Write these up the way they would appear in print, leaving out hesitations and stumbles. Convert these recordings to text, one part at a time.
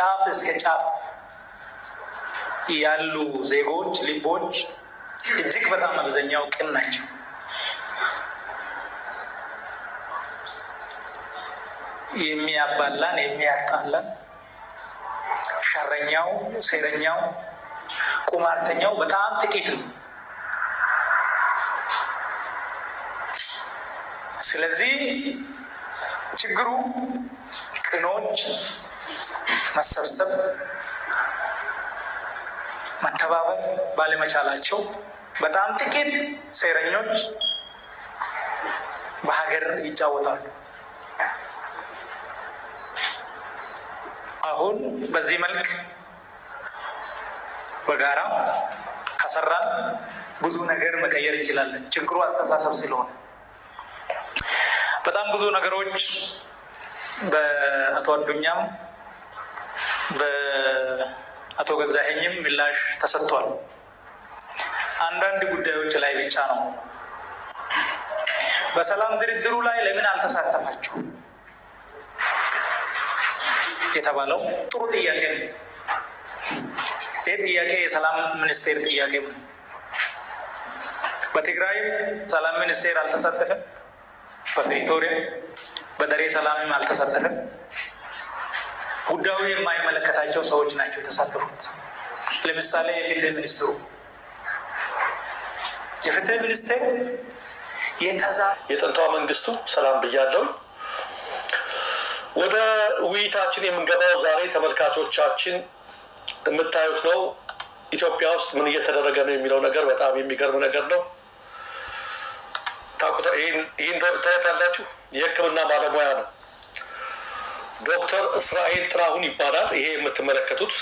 ከጫፍ እስከ ጫፍ ያሉ ዜጎች ልቦች እጅግ በጣም አብዛኛው ቅን ናቸው። የሚያባላን የሚያጣላን ሸረኛው ሴረኛው ቁማርተኛው በጣም ጥቂት ነው። ስለዚህ ችግሩ ቅኖች መሰብሰብ መተባበር ባለመቻላቸው በጣም ጥቂት ሴረኞች በሀገር ይጫወታሉ። አሁን በዚህ መልክ በጋራ ከሰራን ብዙ ነገር መቀየር እንችላለን። ችግሩ አስተሳሰብ ስለሆነ በጣም ብዙ ነገሮች በአቶ አዱኛም በአቶ ገዛኸኝም ምላሽ ተሰጥቷል። አንዳንድ ጉዳዮች ላይ ብቻ ነው በሰላም ድርድሩ ላይ ለምን አልተሳተፋችሁ የተባለው ጥሩ ጥያቄ ነው። ይህ ጥያቄ የሰላም ሚኒስቴር ጥያቄ ነው። በትግራይ ሰላም ሚኒስቴር አልተሳተፈም። በፕሪቶሪያ በደሬ ሰላምም አልተሳተፈም። ጉዳዩ የማይመለከታቸው ሰዎች ናቸው የተሳተፉት። ለምሳሌ የፍትህ ሚኒስትሩ የፍትህ ሚኒስቴር የጥንቷ መንግስቱ ሰላም ብያለሁ። ወደ ውይይታችን የምንገባው ዛሬ ተመልካቾቻችን የምታዩት ነው። ኢትዮጵያ ውስጥ ምን እየተደረገ ነው የሚለው ነገር በጣም የሚገርም ነገር ነው። ይህን ታያላችሁ። የሕክምና ባለሙያ ነው። ዶክተር እስራኤል ጥላሁን ይባላል። ይሄ የምትመለከቱት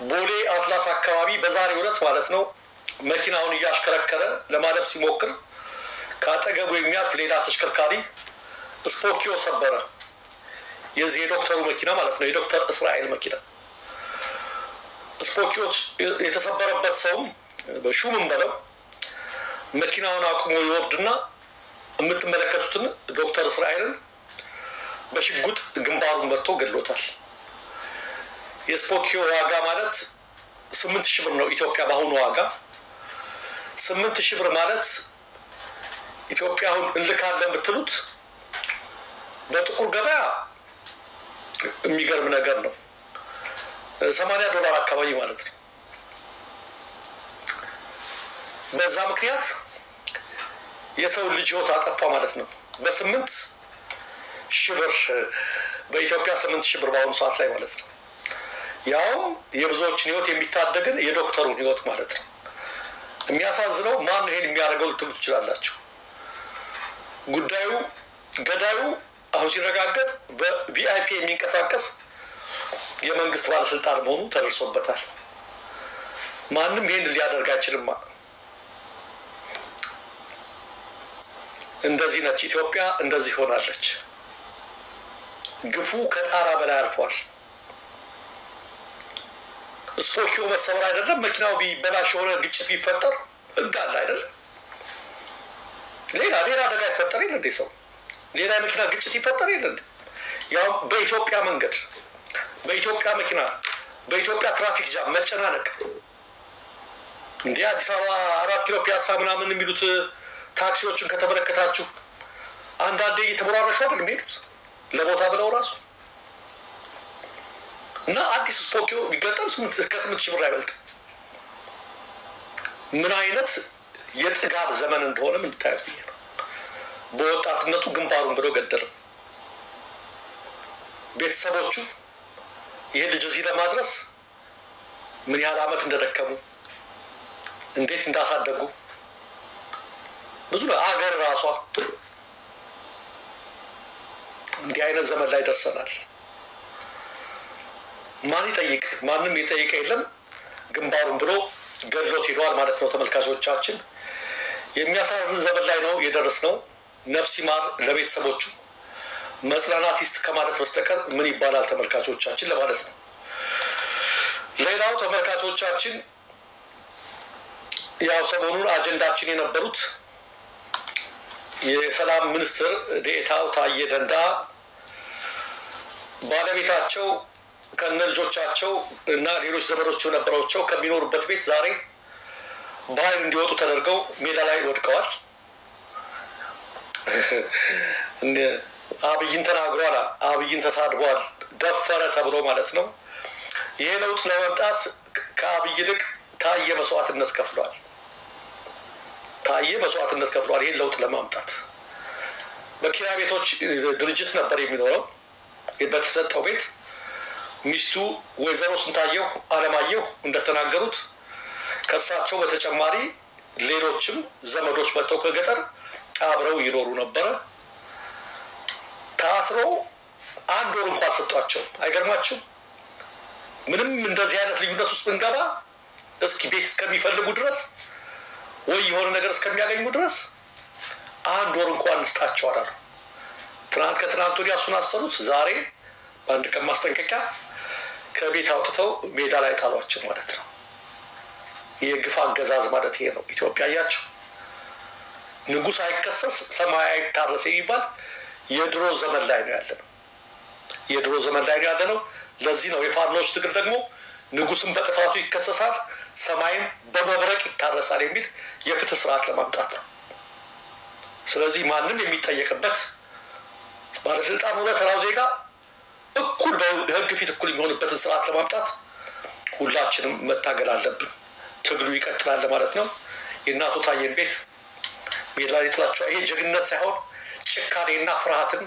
ቦሌ አትላስ አካባቢ በዛሬው ዕለት ማለት ነው መኪናውን እያሽከረከረ ለማለፍ ሲሞክር ከአጠገቡ የሚያልፍ ሌላ ተሽከርካሪ ስፖኪዮ ሰበረ። የዚህ የዶክተሩ መኪና ማለት ነው፣ የዶክተር እስራኤል መኪና ስፖኪዮ የተሰበረበት ሰውም በሹምም በለው መኪናውን አቁሞ ይወርድና የምትመለከቱትን ዶክተር እስራኤልን በሽጉጥ ግንባሩን መጥቶ ገድሎታል። የስፖኪዮ ዋጋ ማለት 8,000 ብር ነው ኢትዮጵያ በአሁኑ ዋጋ። 8,000 ብር ማለት ኢትዮጵያ አሁን እንልካለን ብትሉት በጥቁር ገበያ የሚገርም ነገር ነው። $80 አካባቢ ማለት ነው። በዛ ምክንያት የሰው ልጅ ህይወት አጠፋ ማለት ነው። በ8,000 ብር በኢትዮጵያ 8,000 ብር በአሁኑ ሰዓት ላይ ማለት ነው። ያውም የብዙዎችን ህይወት የሚታደግን የዶክተሩን ህይወት ማለት ነው። የሚያሳዝነው ማን ይሄን የሚያደርገው ልትሉ ትችላላችሁ። ጉዳዩ ገዳዩ አሁን ሲረጋገጥ በቪአይፒ የሚንቀሳቀስ የመንግስት ባለስልጣን መሆኑ ተደርሶበታል። ማንም ይሄን ሊያደርግ አይችልም። እንደዚህ ነች ኢትዮጵያ፣ እንደዚህ ሆናለች። ግፉ ከጣራ በላይ አልፏል። ስፖኪዮ መሰበር አይደለም መኪናው ቢበላሽ የሆነ ግጭት ቢፈጠር ህግ አለ አይደለም። ሌላ አደጋ ይፈጠር የለ እንዴ? ሰው ሌላ መኪና ግጭት ይፈጠር የለ እንዴ? ያው በኢትዮጵያ መንገድ፣ በኢትዮጵያ መኪና፣ በኢትዮጵያ ትራፊክ ጃም መጨናነቅ እንዴ! አዲስ አበባ 4 ኪሎ ፒያሳ ምናምን የሚሉት ታክሲዎችን ከተመለከታችሁ አንዳንዴ እየተሞራረሹ አይደል የሚሄዱት ለቦታ ብለው ራሱ እና አዲስ ስፖኪዮ ቢገጠም ከ8,000 ብር አይበልጥም። ምን አይነት የጥጋብ ዘመን እንደሆነ ምን ታያት ብዬ ነው። በወጣትነቱ ግንባሩን ብሎ ገደለው። ቤተሰቦቹ ይሄ ልጅ እዚህ ለማድረስ ምን ያህል ዓመት እንደደከሙ እንዴት እንዳሳደጉ ብዙ አገር ራሷ እንዲህ አይነት ዘመን ላይ ደርሰናል። ማን ይጠይቅ? ማንም የጠየቀ የለም። ግንባሩን ብሎ ገድሎት ሄዷል ማለት ነው። ተመልካቾቻችን የሚያሳዝን ዘመን ላይ ነው የደረስነው። ነፍስ ይማር ለቤተሰቦቹ መጽናናት ይስጥ ከማለት በስተቀር ምን ይባላል ተመልካቾቻችን ለማለት ነው። ሌላው ተመልካቾቻችን ያው ሰሞኑን አጀንዳችን የነበሩት የሰላም ሚኒስትር ዴኤታው ታዬ ደንደአ ባለቤታቸው ከነልጆቻቸው እና ሌሎች ዘመዶች ነበሯቸው ከሚኖሩበት ቤት ዛሬ በኃይል እንዲወጡ ተደርገው ሜዳ ላይ ወድቀዋል። አብይን ተናግሯል፣ አብይን ተሳድቧል፣ ደፈረ ተብሎ ማለት ነው። ይሄ ለውጥ ለመምጣት ከአብይ ይልቅ ታየ መስዋዕትነት ከፍሏል። ታየ መስዋዕትነት ከፍሏል። ይሄን ለውጥ ለማምጣት በኪራይ ቤቶች ድርጅት ነበር የሚኖረው። በተሰጠው ቤት ሚስቱ ወይዘሮ ስንታየሁ አለማየሁ እንደተናገሩት ከሳቸው በተጨማሪ ሌሎችም ዘመዶች መጥተው ከገጠር አብረው ይኖሩ ነበረ። ታስረው 1 ወር እንኳን ሰጧቸው። አይገርማችሁ? ምንም እንደዚህ አይነት ልዩነት ውስጥ ብንገባ እስኪ ቤት እስከሚፈልጉ ድረስ ወይ የሆነ ነገር እስከሚያገኙ ድረስ 1 ወር እንኳን እንስጣቸው አላሉ። ትናንት ከትናንት ወዲያ እሱን አሰሩት። ዛሬ በአንድ ቀን ማስጠንቀቂያ ከቤት አውጥተው ሜዳ ላይ ጣሏቸው ማለት ነው። የግፍ አገዛዝ ማለት ይሄ ነው። ኢትዮጵያ ያያቸው ንጉሥ አይከሰስ ሰማይ አይታረስ የሚባል የድሮ ዘመን ላይ ነው ያለነው። የድሮ ዘመን ላይ ነው ያለነው። ለዚህ ነው የፋኖች ትግል ደግሞ ንጉሥም በጥፋቱ ይከሰሳል፣ ሰማይም በመብረቅ ይታረሳል የሚል የፍትህ ስርዓት ለማምጣት ነው። ስለዚህ ማንም የሚጠየቅበት ባለስልጣን ሆነ ተራው ዜጋ እኩል በህግ ፊት እኩል የሚሆንበትን ስርዓት ለማምጣት ሁላችንም መታገል አለብን። ትግሉ ይቀጥላል ማለት ነው። የእናቶ ታየን ቤት ሜዳ ላይ ጥላቸው ይሄ ጀግንነት ሳይሆን ጭካኔና ፍርሃትን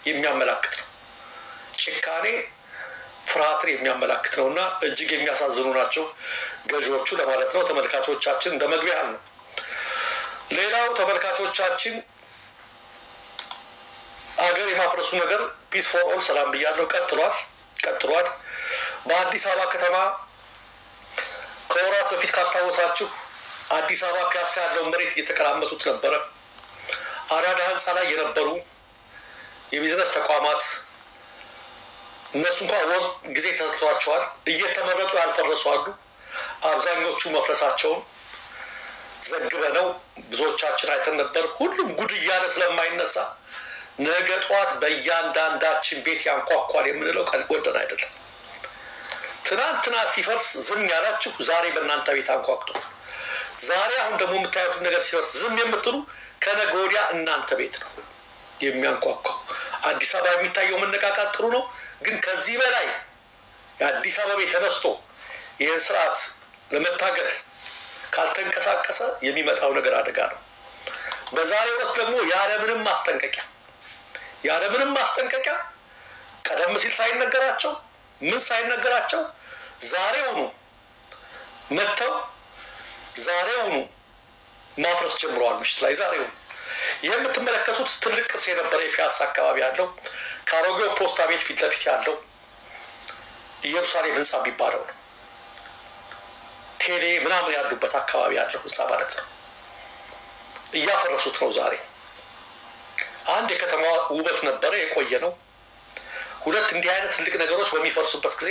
የሚያመላክት ነው። ጭካኔ ፍርሃትን የሚያመላክት ነውና እጅግ የሚያሳዝኑ ናቸው ገዢዎቹ ለማለት ነው። ተመልካቾቻችን እንደ መግቢያ ነው። ሌላው ተመልካቾቻችን አገር የማፍረሱ ነገር ፒስ ፎር ኦል ሰላም ብያለሁ ቀጥሏል። በአዲስ አበባ ከተማ ከወራት በፊት ካስታወሳችሁ አዲስ አበባ ፒያሳ ያለውን መሬት እየተቀራመቱት ነበረ። አራዳ ህንፃ ላይ የነበሩ የቢዝነስ ተቋማት እነሱ እንኳን ወር ጊዜ ተሰጥቷቸዋል። እየተመረጡ ያልፈረሱ አሉ። አብዛኞቹ መፍረሳቸውን ዘግበነው ብዙዎቻችን አይተን ነበር። ሁሉም ጉድ እያለ ስለማይነሳ ነገ ጠዋት በእያንዳንዳችን ቤት ያንኳኳል የምንለው ወደን አይደለም። ትናንትና ሲፈርስ ዝም ያላችሁ ዛሬ በእናንተ ቤት አንኳኩቷል። ዛሬ አሁን ደግሞ የምታዩትን ነገር ሲፈርስ ዝም የምትሉ ከነገ ወዲያ እናንተ ቤት ነው የሚያንኳኳው። አዲስ አበባ የሚታየው መነቃቃት ጥሩ ነው፣ ግን ከዚህ በላይ የአዲስ አበባ ተነስቶ ይህን ስርዓት ለመታገል ካልተንቀሳቀሰ የሚመጣው ነገር አደጋ ነው። በዛሬው ዕለት ደግሞ ያለምንም ማስጠንቀቂያ ቀደም ሲል ሳይነገራቸው ዛሬውኑ መጥተው ዛሬውኑ ማፍረስ ጀምረዋል። ምሽት ላይ ዛሬውኑ የምትመለከቱት ትልቅ ቅርስ የነበረ የፒያሳ አካባቢ ያለው ከአሮጌው ፖስታ ቤት ፊት ለፊት ያለው ኢየሩሳሌም ህንፃ የሚባለው ነው። ቴሌ ምናምን ያሉበት አካባቢ ያለው ህንፃ ማለት ነው። እያፈረሱት ነው ዛሬ። አንድ የከተማ ውበት ነበረ፣ የቆየ ነው። ሁለት እንዲህ አይነት ትልቅ ነገሮች በሚፈርሱበት ጊዜ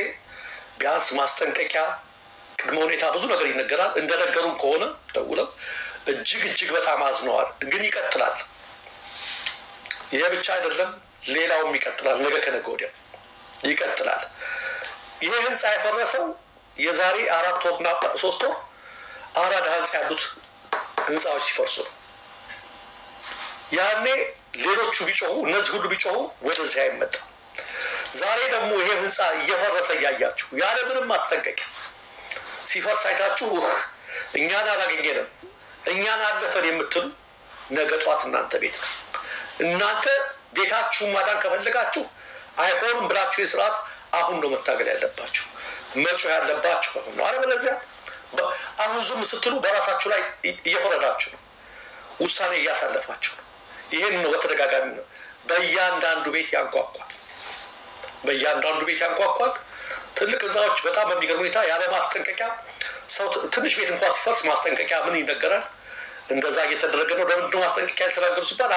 ቢያንስ ማስጠንቀቂያ፣ ቅድመ ሁኔታ ብዙ ነገር ይነገራል። እንደነገሩን ከሆነ ደውለው እጅግ በጣም አዝነዋል። ግን ይቀጥላል። ይሄ ብቻ አይደለም፣ ሌላውም ይቀጥላል። ነገ ከነገ ወዲያ ይቀጥላል። ይሄ ህንፃ የፈረሰው የዛሬ 4 ወርና 3 ወር አራዳ ህንፃ ያሉት ህንፃዎች ሲፈርሱ ነው። ያኔ ሌሎቹ ቢጮሁ እነዚህ ሁሉ ቢጮሁ ወደዚህ አይመጣም። ዛሬ ደግሞ ይሄ ህንፃ እየፈረሰ እያያችሁ ያለምንም ማስጠንቀቂያ ሲፈርስ አይታችሁ እኛን አላገኘንም እኛን አለፈን የምትሉ ነገ ጧት እናንተ ቤት ነው። እናንተ ቤታችሁን ማዳን ከፈለጋችሁ አይሆንም ብላችሁ የስርዓት አሁን ነው መታገል ያለባችሁ፣ መጮህ ያለባችሁ አሁን ነው። አለበለዚያ አሁን ዝም ስትሉ በራሳችሁ ላይ እየፈረዳችሁ ነው፣ ውሳኔ እያሳለፋችሁ ነው። ይሄን ነው በተደጋጋሚ ነው በእያንዳንዱ ቤት ያንኳኳል። ትልቅ ህንፃዎች በጣም በሚገርም ሁኔታ ያለ ማስጠንቀቂያ ሰው ትንሽ ቤት እንኳን ሲፈርስ ማስጠንቀቂያ ምን ይነገራል? እንደዛ እየተደረገ ነው። ለምንድነው ማስጠንቀቂያ ያልተናገሩ ሲባል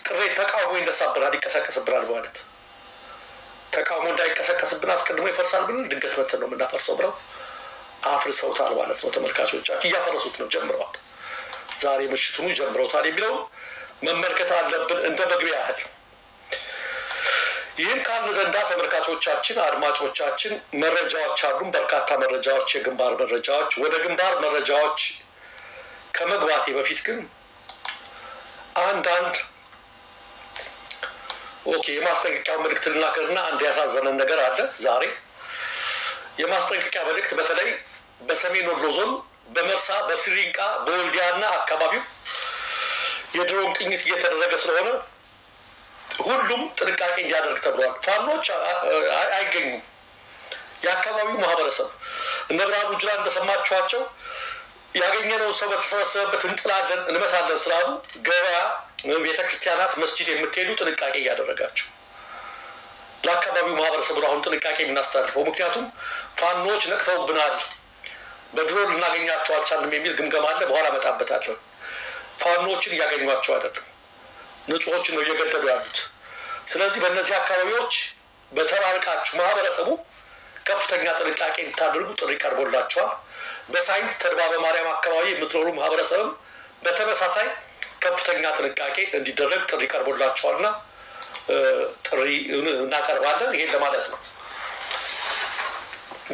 ቅሬታ ተቃውሞ ይነሳብናል፣ ይቀሰቀስብናል ማለት ተቃውሞ እንዳይቀሰቀስብን አስቀድሞ ይፈርሳል ብለን ድንገት መተን ነው የምናፈርሰው ብለው አፍርሰውታል ማለት ነው። ተመልካቾቻችን እያፈረሱት ነው፣ ጀምረዋል። ዛሬ ምሽቱኑ ጀምረውታል የሚለው መመልከት አለብን እንደ መግቢያ ያህል። ይህን ካልን ዘንዳ ተመልካቾቻችን፣ አድማጮቻችን መረጃዎች አሉን፣ በርካታ መረጃዎች፣ የግንባር መረጃዎች። ወደ ግንባር መረጃዎች ከመግባቴ በፊት ግን አንዳንድ የማስጠንቀቂያ መልእክት ልናገርና አንድ ያሳዘነን ነገር አለ ዛሬ። የማስጠንቀቂያ መልእክት በተለይ በሰሜን ወሎ ዞን በመርሳ በስሪንቃ በወልዲያና አካባቢው የድሮን ቅኝት እየተደረገ ስለሆነ ሁሉም ጥንቃቄ እንዲያደርግ ተብሏል። ፋኖች አይገኙም። የአካባቢው ማህበረሰብ እነ ብርሃኑ ጁላ እንደሰማችኋቸው ያገኘነው ሰው በተሰበሰበበት እንጥላለን እንመታለን ስላሉ ገበያ፣ ቤተክርስቲያናት፣ መስጂድ የምትሄዱ ጥንቃቄ እያደረጋቸው ለአካባቢው ማህበረሰብ አሁን ጥንቃቄ የምናስተላልፈው። ምክንያቱም ፋኖች ነቅተውብናል፣ በድሮን ልናገኛቸው አልቻልንም የሚል ግምገማ አለ። በኋላ እመጣበታለሁ። ፋኖችን እያገኟቸው አይደለም፣ ንጹሖችን ነው እየገደሉ ያሉት። ስለዚህ በእነዚህ አካባቢዎች በተራርቃችሁ ማህበረሰቡ ከፍተኛ ጥንቃቄ እንድታደርጉ ጥሪ ቀርቦላቸዋል። በሳይንት ተድባበ ማርያም አካባቢ የምትኖሩ ማህበረሰብም በተመሳሳይ ከፍተኛ ጥንቃቄ እንዲደረግ ጥሪ ቀርቦላቸዋልና ጥሪ እናቀርባለን። ይሄን ለማለት ነው።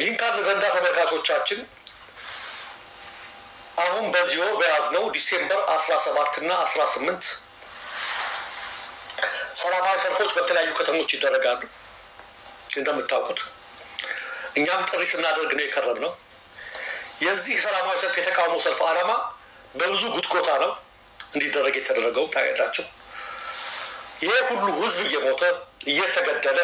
ይህን ካልን ዘንዳ ተመልካቾቻችን አሁን በዚህ ወር በያዝነው ዲሴምበር 17 እና 18 ሰላማዊ ሰልፎች በተለያዩ ከተሞች ይደረጋሉ። እንደምታውቁት እኛም ጥሪ ስናደርግ ነው የከረምነው። የዚህ ሰላማዊ ሰልፍ የተቃውሞ ሰልፍ ዓላማ በብዙ ጉትጎታ ነው እንዲደረግ የተደረገው። ታያላችሁ። ይሄ ሁሉ ህዝብ እየሞተ እየተገደለ